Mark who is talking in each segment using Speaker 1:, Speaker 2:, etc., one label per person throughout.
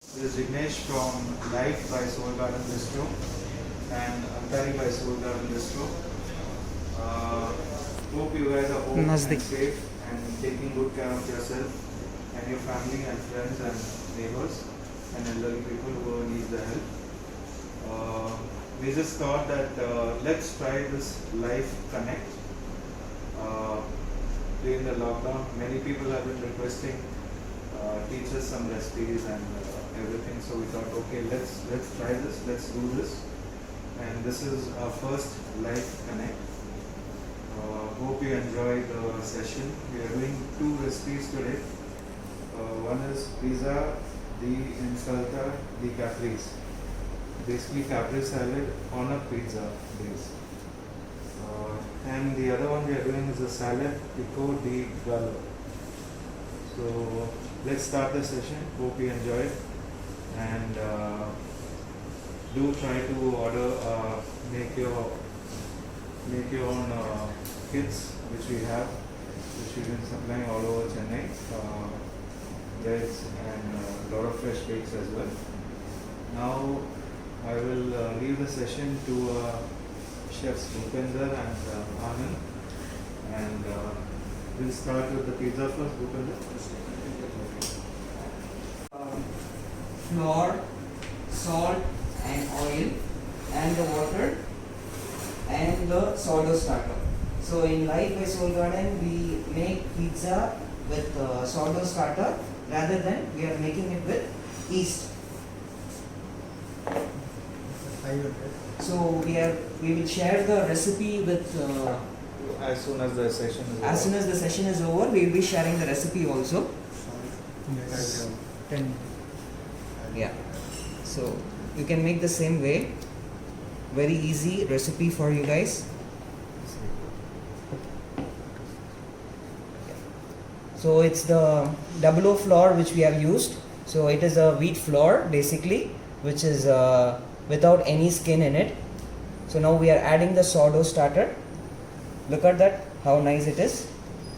Speaker 1: This is Vignesh from Life by Soul Garden Bistro and Antari by Soul Garden Bistro. Hope you guys are home and safe and taking good care of yourself and your family and friends and neighbors and elderly people who need the help. We just thought that let's try this Life Connect. During the lockdown, many people have been requesting teach us some recipes and everything. So we thought, okay, let's try this, let's do this. And this is our first Life Connect. Hope you enjoy the session. We are doing two recipes today. One is pizza di insalata di caprese. Basically capri salad on a pizza base. And the other one we are doing is a salad pico di gallo. So let's start the session. Hope you enjoy it, and do try to order, make your own kits, which we have, which we've been supplying all over Chennai. Breads and a lot of fresh cakes as well. Now I will leave the session to chefs Bhupender and Anand, and we'll start with the pizza first. Bhupender.
Speaker 2: Flour, salt and oil and the water and the sourdough starter. So in Life by Soul Garden we make pizza with sourdough starter rather than we are making it with yeast. So we will share the recipe with
Speaker 1: As soon as the session is
Speaker 2: as soon as the session is over, we will be sharing the recipe also.
Speaker 1: Yes.
Speaker 2: 10. Yeah. So you can make the same way. Very easy recipe for you guys. So it's the double O flour which we have used. So it is a wheat flour basically, which is without any skin in it. So now we are adding the sourdough starter. Look at that, how nice it is.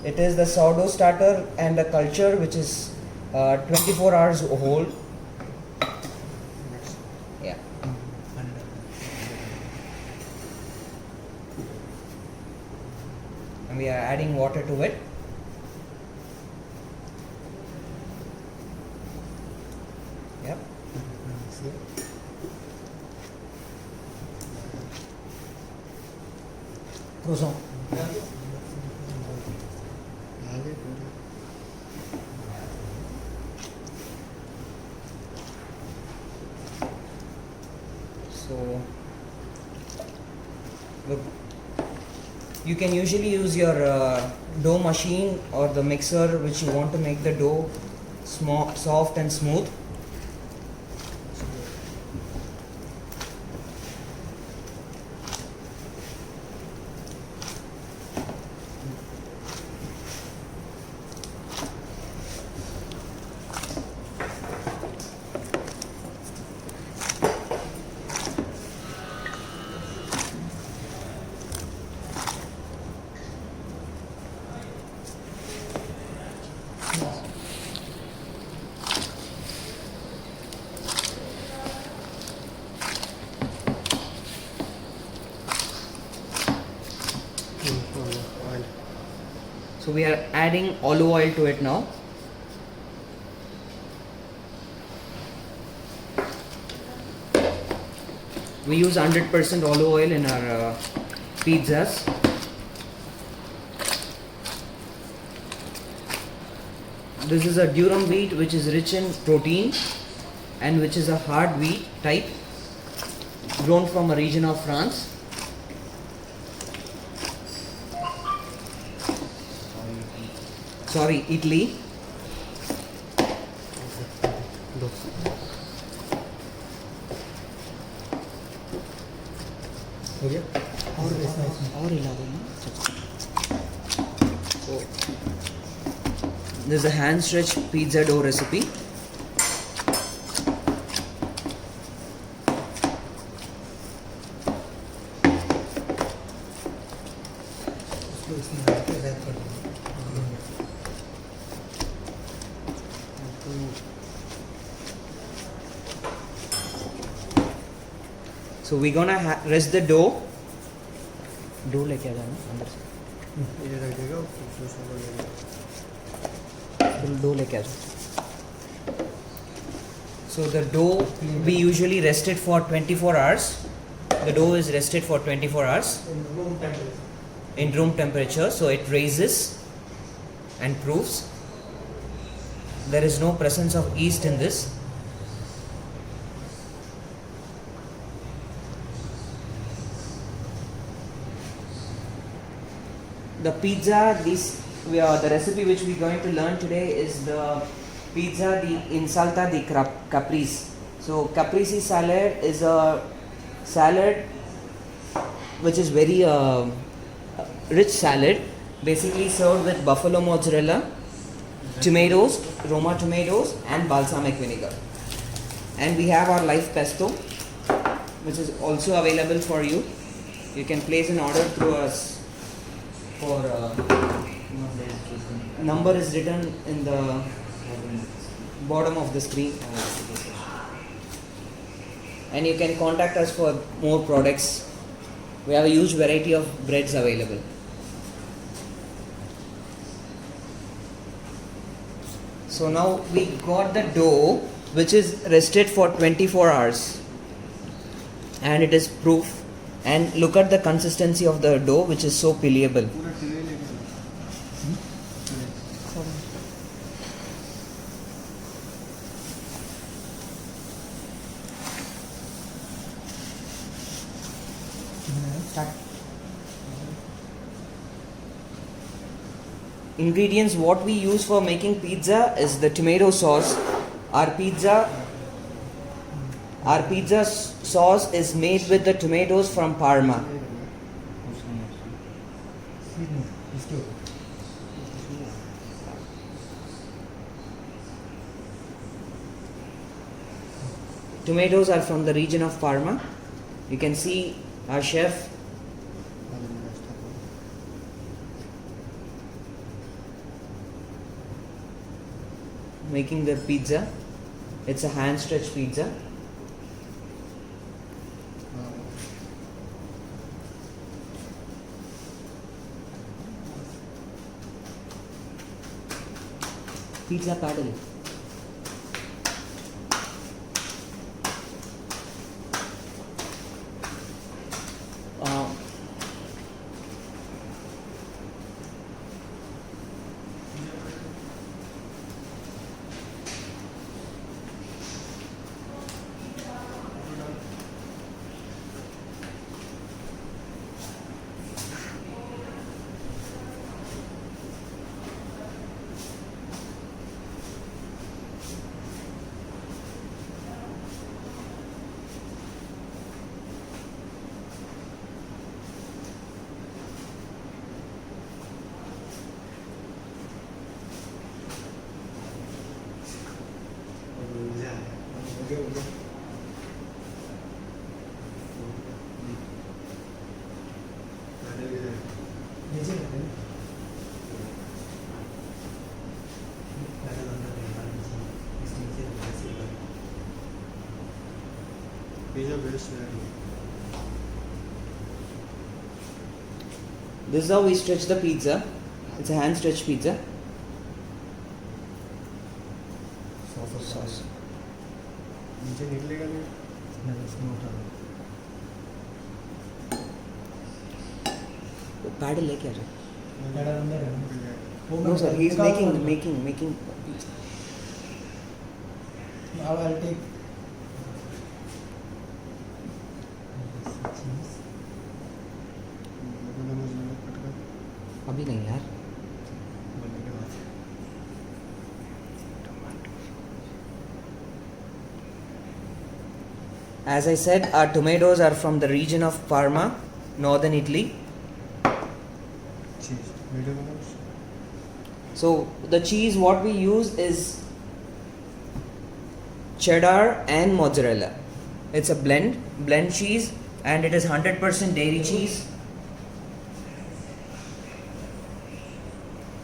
Speaker 2: It is the sourdough starter and the culture which is 24 hours old. Yeah. And we are adding water to it. Yep.
Speaker 3: Croissant.
Speaker 2: So look, you can usually use your dough machine or the mixer which you want to make the dough soft and smooth. So we are adding olive oil to it now. We use 100% olive oil in our pizzas. This is a durum wheat which is rich in protein and which is a hard wheat type grown from a region of France. Sorry, Italy.
Speaker 3: हो गया
Speaker 2: और हिला दो ना. So, this is a hand stretch pizza dough recipe.
Speaker 3: उसको इसमें डाल के रैप कर दो.
Speaker 2: So we're gonna rest the dough. Dough लेके आ जाना अंदर से.
Speaker 3: ये रख देगा उसको सब लगेगा
Speaker 2: Dough लेके आ जाओ. So the dough we usually rest it for 24 hours. The dough is rested for 24 hours
Speaker 3: in room temperature.
Speaker 2: in room temperature, so it raises and proofs. There is no presence of yeast in this. The pizza, the recipe which we're going to learn today is the pizza di insalata di caprese. So caprese salad is a salad which is very rich salad, basically served with buffalo mozzarella, tomatoes, Roma tomatoes and balsamic vinegar. And we have our live pesto, which is also available for you. You can place an order through us for number is written in the bottom of the screen, and you can contact us for more products. We have a huge variety of breads available. So now we got the dough which is rested for 24 hours and it is proof, and look at the consistency of the dough which is so pliable.
Speaker 3: पूरा tray लेके
Speaker 2: Ingredients what we use for making pizza is the tomato sauce. Our pizza sauce is made with the tomatoes from Parma. Tomatoes are from the region of Parma. You can see our chef making the pizza. It's a hand stretched pizza. Pizza paddle. This is how we stretch the pizza. It's a hand stretched pizza. Sauce.
Speaker 3: नीचे निकलेगा नहीं
Speaker 2: pedal लेके आ जाओ.
Speaker 3: Pedal अंदर है
Speaker 2: No sir, he is making.
Speaker 3: Now I'll take
Speaker 2: अभी नहीं यार. As I said, our tomatoes are from the region of Parma, northern Italy. So the cheese what we use is cheddar and mozzarella. It's a blend cheese, and it is 100% dairy cheese.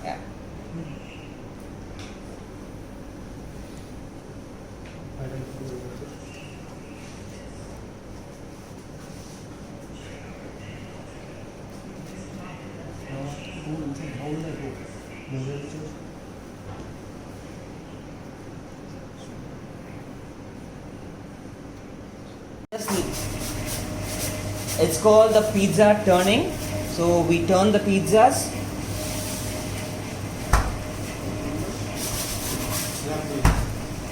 Speaker 2: Yeah. It's called the pizza turning. So we turn the pizzas.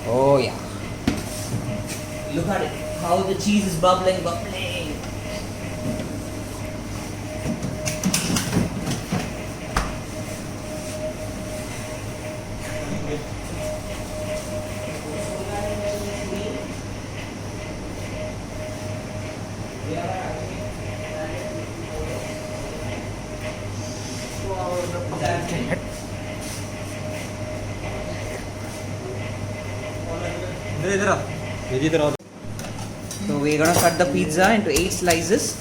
Speaker 2: Oh yeah. Look at it. How the cheese is bubbling. So we're gonna cut the pizza into 8 slices.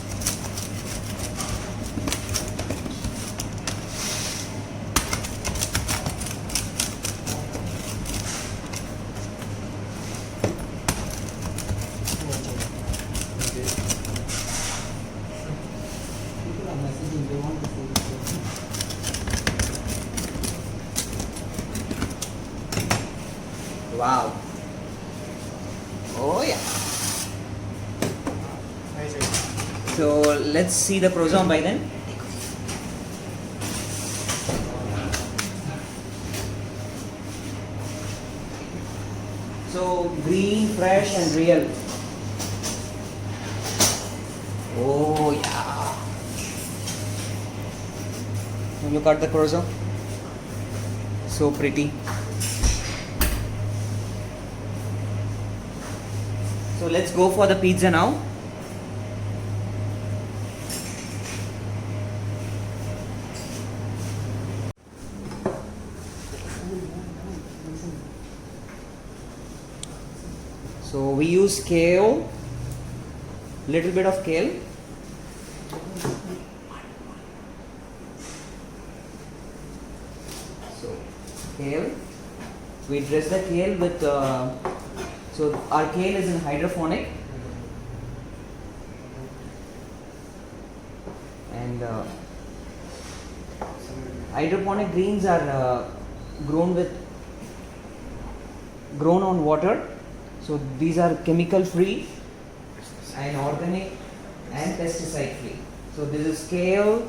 Speaker 3: People are messaging, they want to see this.
Speaker 2: Wow. Oh yeah. So let's see the croissant by then. So green, fresh and real. Oh yeah. Look at the croissant. So pretty. So let's go for the pizza now. So we use kale, little bit of kale. So kale, we dress the kale with. So our kale is in hydroponic, and hydroponic greens are grown on water. So these are chemical free and organic and pesticide free. So this is kale,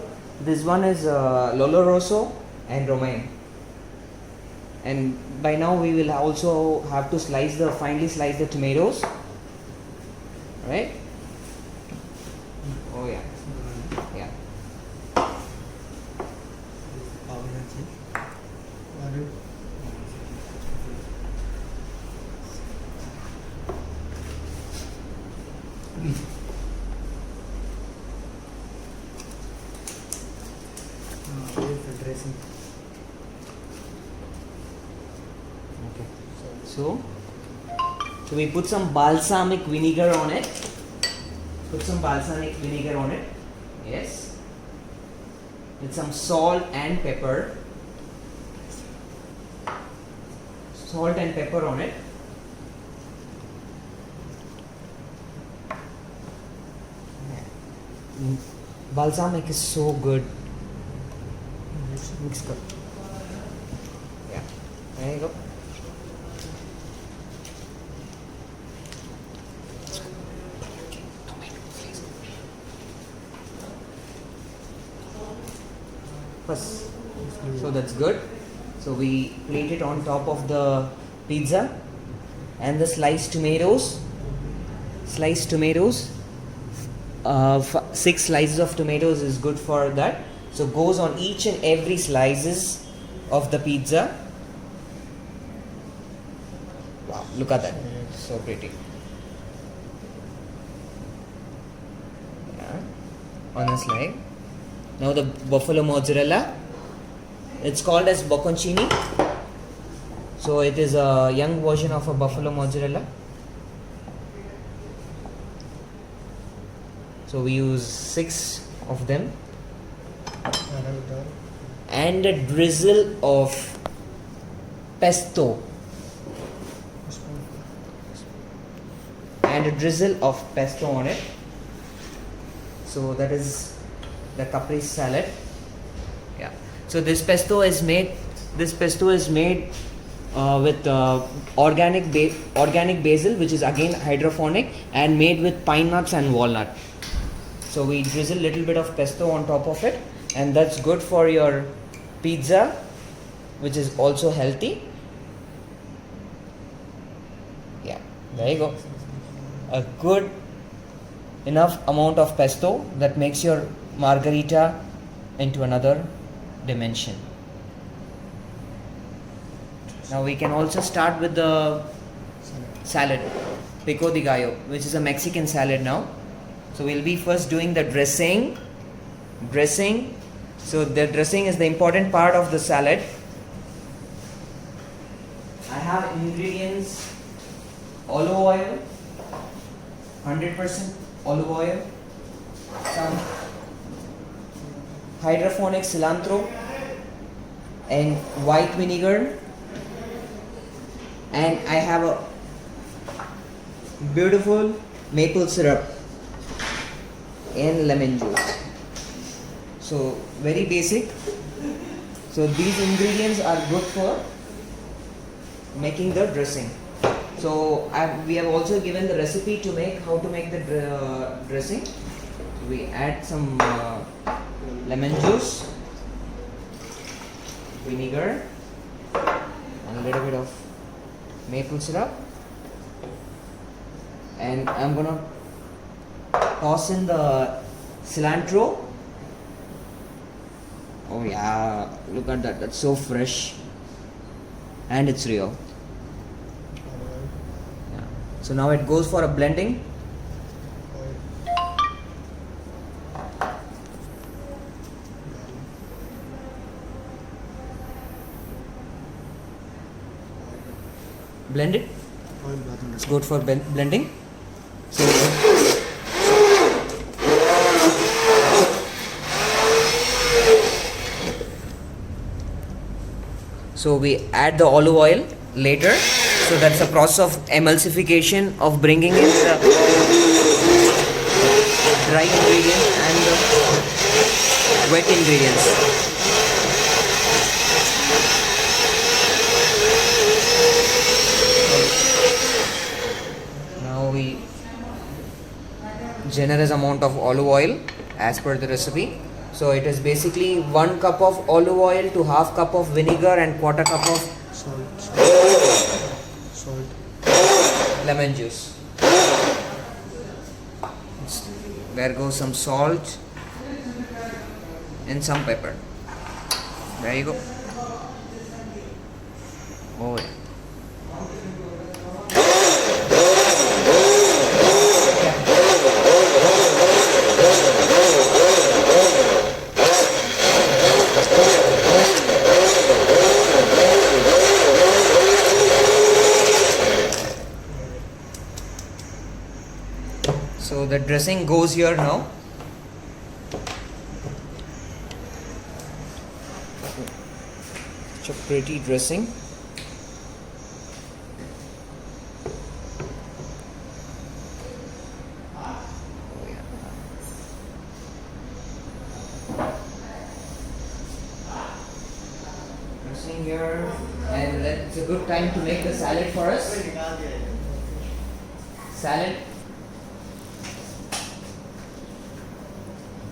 Speaker 2: this one is Lolo Rosso and romaine. And by now we will also have to finely slice the tomatoes, right? Oh yeah, yeah.
Speaker 3: Here's the dressing.
Speaker 2: Okay. So we put some balsamic vinegar on it. Yes. With some salt and pepper. Salt and pepper on it. Balsamic is so good. Mix up. Yeah. There you go. First. So that's good. So we plate it on top of the pizza and the sliced tomatoes. 6 slices of tomatoes is good for that. So goes on each and every slices of the pizza. Wow, look at that. So pretty. Yeah. On a slide. Now the buffalo mozzarella. It's called as bocconcini. So it is a young version of a buffalo mozzarella. So we use 6 of them. And a drizzle of pesto. And a drizzle of pesto on it. So that is the caprese salad. Yeah. So this pesto is made with organic basil, which is again hydroponic and made with pine nuts and walnut. So we drizzle little bit of pesto on top of it, and that's good for your pizza, which is also healthy. Yeah, there you go. A good enough amount of pesto that makes your margarita into another dimension. Now we can also start with the salad, pico de gallo, which is a Mexican salad now. So we'll be first doing the dressing. So the dressing is the important part of the salad. I have ingredients: olive oil, 100% olive oil, some hydroponic cilantro, and white vinegar, and I have a beautiful maple syrup and lemon juice. So very basic. So these ingredients are good for making the dressing. So we have also given the recipe to make how to make the dressing. We add some lemon juice, vinegar, and a little bit of maple syrup, and I'm gonna toss in the cilantro. Oh yeah, look at that, that's so fresh and it's real. Yeah. So now it goes for a blending. Blend it. It's good for blending. So we add the olive oil later. So that's a process of emulsification of bringing in the dry ingredients and the wet ingredients. Now we generous amount of olive oil as per the recipe. So it is basically 1 cup of olive oil to half cup of vinegar and quarter cup of
Speaker 3: Salt.
Speaker 2: lemon juice. There goes some salt and some pepper. There you go. Oh yeah. So the dressing goes here now. Such a pretty dressing. Oh, yeah. Dressing here, and it's a good time to make the salad for us. Salad.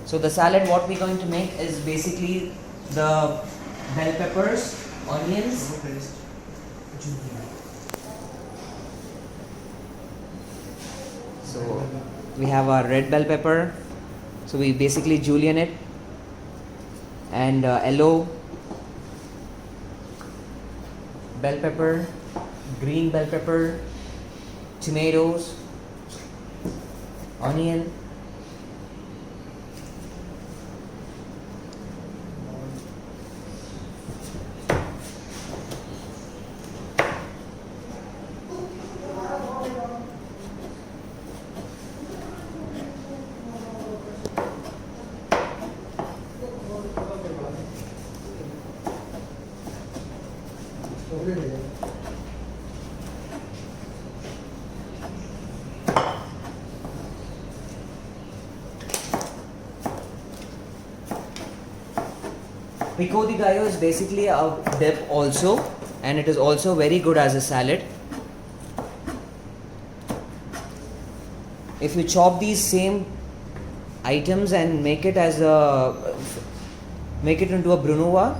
Speaker 2: So the salad, what we're going to make is basically the bell peppers, onions, so we have our red bell pepper, so we basically julienne it, and yellow bell pepper, green bell pepper, tomatoes, onion, pico de gallo is basically a dip also. and it is also very good as a salad. If you chop these same items and make it into a brunoise,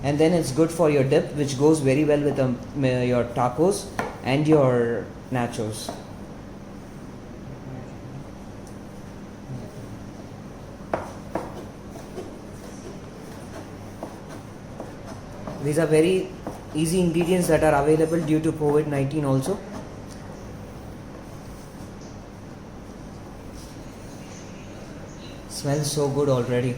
Speaker 2: and then it's good for your dip, which goes very well with your tacos and your nachos. These are very easy ingredients that are available due to COVID-19 also. Smells so good already.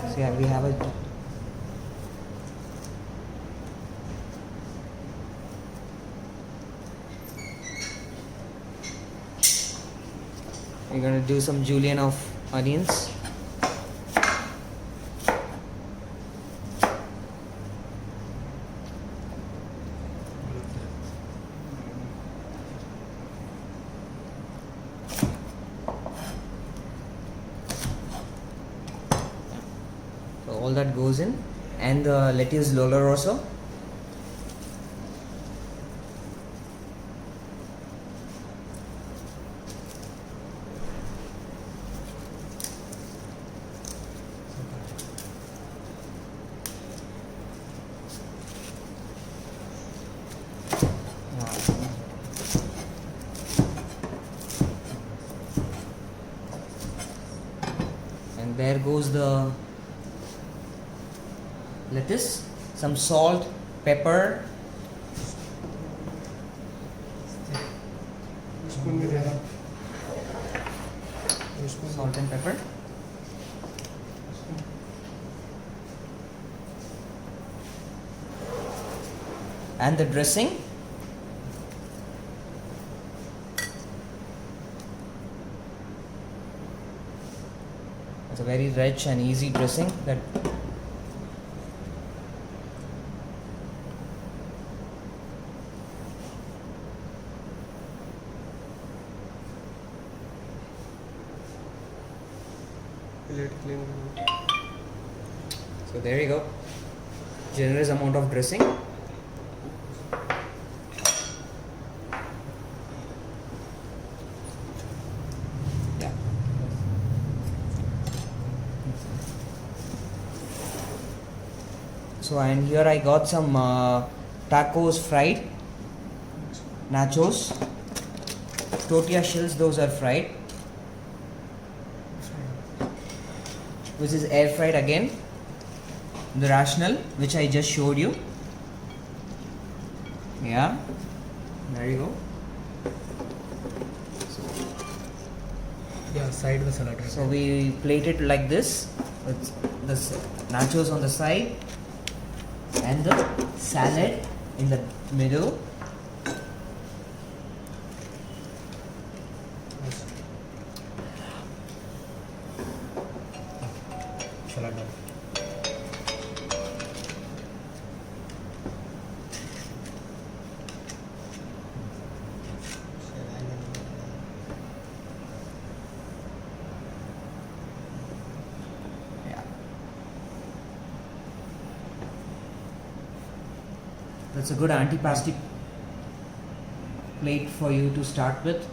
Speaker 2: So yeah, we have it. We're gonna do some julienne of onions. So all that goes in, and the lettuce doloroso. And there goes the lettuce, some salt, pepper, salt and pepper, and the dressing. It's a very rich and easy dressing that so there you go. Generous amount of dressing. Yeah. So and here I got some tacos fried, nachos, tortilla shells. Those are fried, which is air fried again. The rational, which I just showed you. Yeah, there you go.
Speaker 3: Yeah, side the salad. Right?
Speaker 2: So we plate it like this, with the nachos on the side and the salad in the middle.
Speaker 3: Salad.
Speaker 2: Yeah. That's a good antipasti plate for you to start with.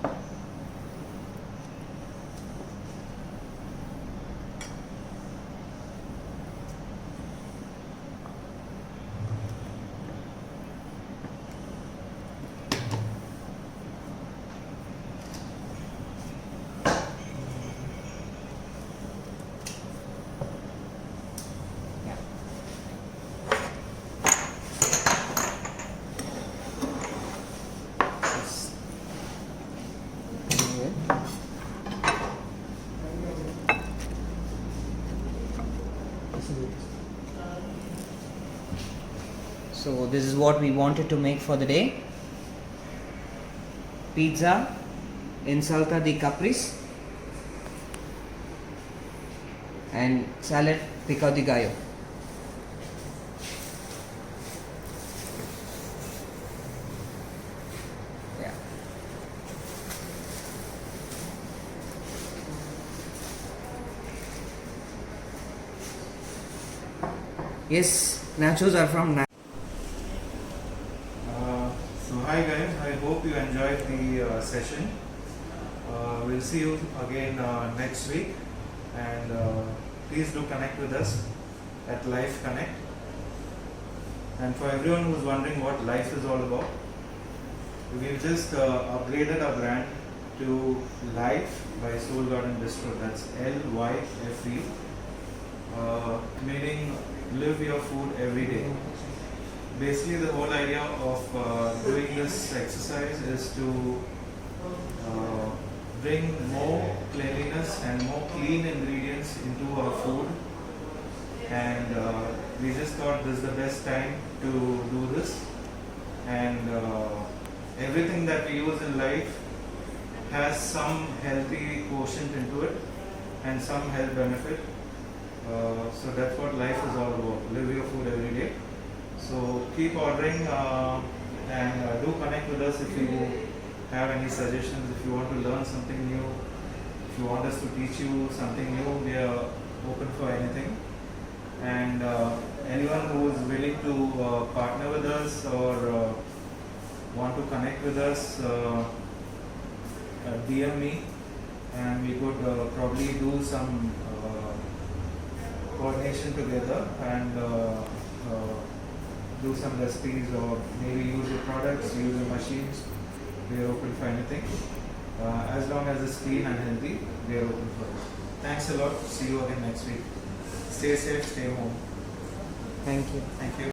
Speaker 2: Yeah. Yes. Okay. So this is what we wanted to make for the day. Pizza, insalata di caprese, and salad pico di gallo. Yes, nachos are from
Speaker 1: So hi guys, I hope you enjoyed the session. We'll see you again next week, and please do connect with us at Life Connect. And for everyone who's wondering what life is all about, we've just upgraded our brand to Life by Soul Garden Bistro. That's LYFE, meaning live your food every day. Basically, the whole idea of doing this exercise is to bring more cleanliness and more clean ingredients into our food, and we just thought this is the best time to do this. And everything that we use in life has some healthy quotient into it and some health benefit. So that's what life is all about. Live your food every day. So keep ordering and do connect with us if you have any suggestions, if you want to learn something new, if you want us to teach you something new, we are open for anything. And anyone who is willing to partner with us or want to connect with us, DM me, and we could probably do some coordination together and do some recipes, or maybe use your products, use your machines. We are open for anything. As long as it's clean and healthy, we are open for it. Thanks a lot. See you again next week. Stay safe, stay home.
Speaker 2: Thank you.
Speaker 1: Thank you.